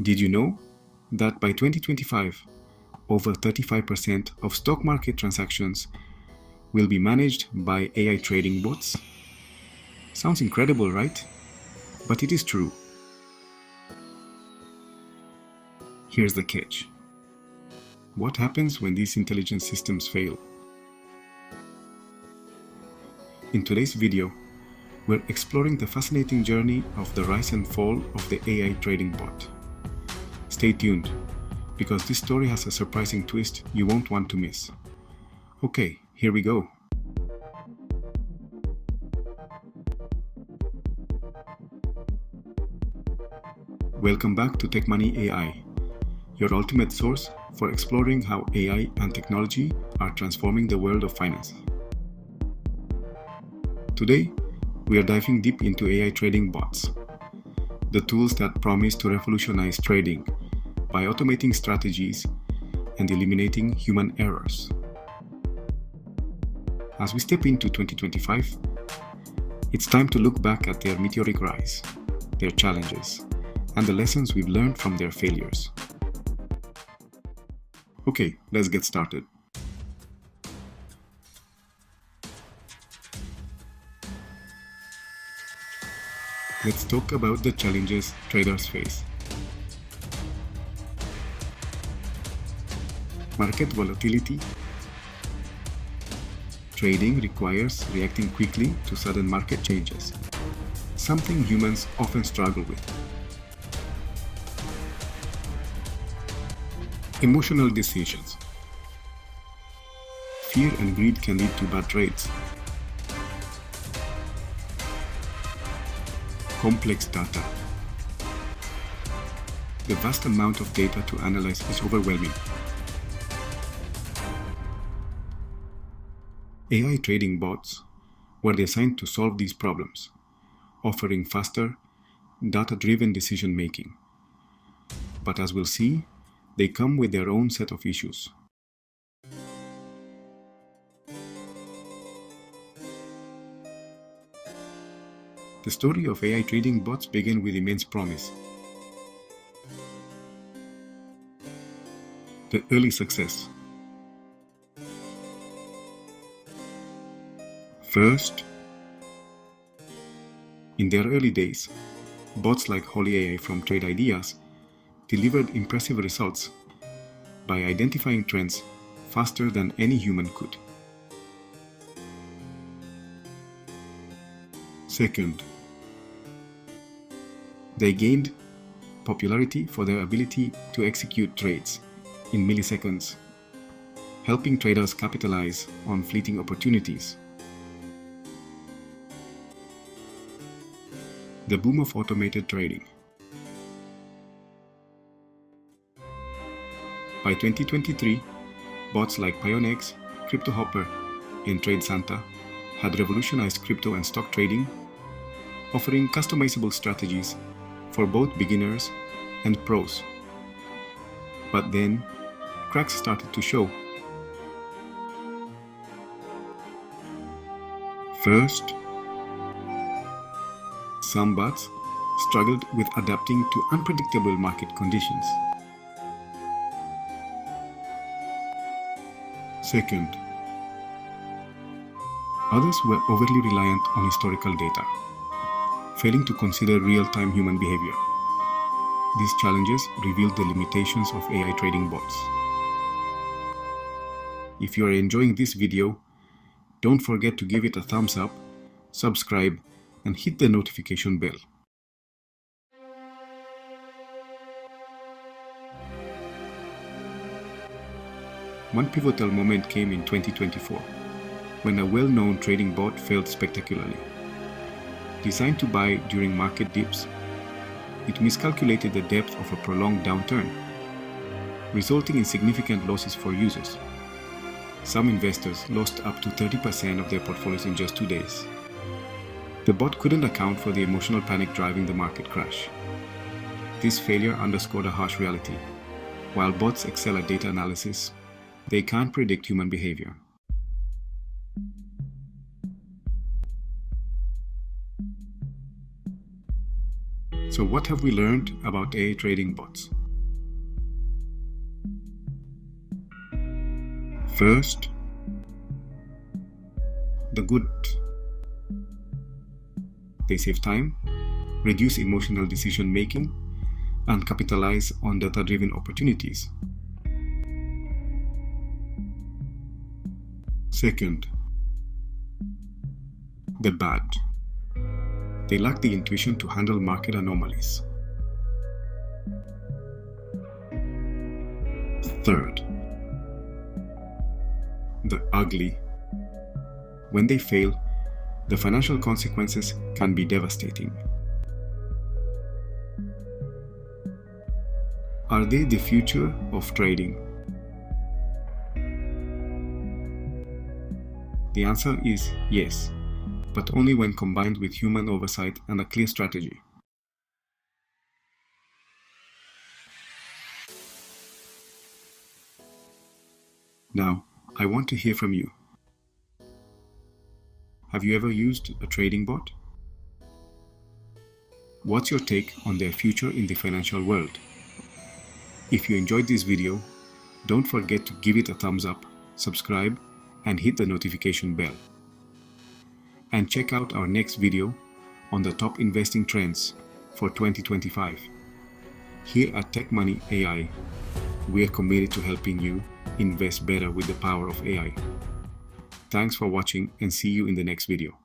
Did you know that by 2025, over 35% of stock market transactions will be managed by AI trading bots? Sounds incredible, right? But it is true. Here's the catch. What happens when these intelligent systems fail? In today's video, we're exploring the fascinating journey of the rise and fall of the AI trading bot. Stay tuned, because this story has a surprising twist you won't want to miss. Okay, here we go. Welcome back to TechMoneyAI, your ultimate source for exploring how AI and technology are transforming the world of finance. Today, we are diving deep into AI trading bots, the tools that promise to revolutionize trading by automating strategies and eliminating human errors. As we step into 2025, it's time to look back at their meteoric rise, their challenges, and the lessons we've learned from their failures. Okay, let's get started. Let's talk about the challenges traders face. Market volatility. Trading requires reacting quickly to sudden market changes, something humans often struggle with. Emotional decisions. Fear and greed can lead to bad trades. Complex data. The vast amount of data to analyze is overwhelming. AI trading bots were designed to solve these problems, offering faster, data-driven decision-making. But as we'll see, they come with their own set of issues. The story of AI trading bots began with immense promise. The early success. First, in their early days, bots like Holy AI from Trade Ideas delivered impressive results by identifying trends faster than any human could. Second, they gained popularity for their ability to execute trades in milliseconds, helping traders capitalize on fleeting opportunities. The boom of automated trading. By 2023, bots like Pionex, CryptoHopper, and TradeSanta had revolutionized crypto and stock trading, offering customizable strategies for both beginners and pros. But then, cracks started to show. First, some bots struggled with adapting to unpredictable market conditions. Second, others were overly reliant on historical data, failing to consider real-time human behavior. These challenges revealed the limitations of AI trading bots. If you are enjoying this video, don't forget to give it a thumbs up, subscribe, and hit the notification bell. One pivotal moment came in 2024, when a well-known trading bot failed spectacularly. Designed to buy during market dips, it miscalculated the depth of a prolonged downturn, resulting in significant losses for users. Some investors lost up to 30% of their portfolios in just 2 days. The bot couldn't account for the emotional panic driving the market crash. This failure underscored a harsh reality. While bots excel at data analysis, they can't predict human behavior. So what have we learned about AI trading bots? First, the good. They save time, reduce emotional decision making, and capitalize on data-driven opportunities. Second, the bad. They lack the intuition to handle market anomalies. Third, the ugly. When they fail, the financial consequences can be devastating. Are they the future of trading? The answer is yes, but only when combined with human oversight and a clear strategy. Now, I want to hear from you. Have you ever used a trading bot? What's your take on their future in the financial world? If you enjoyed this video, don't forget to give it a thumbs up, subscribe, and hit the notification bell. And check out our next video on the top investing trends for 2025. Here at TechMoneyAI, we are committed to helping you invest better with the power of AI. Thanks for watching and see you in the next video.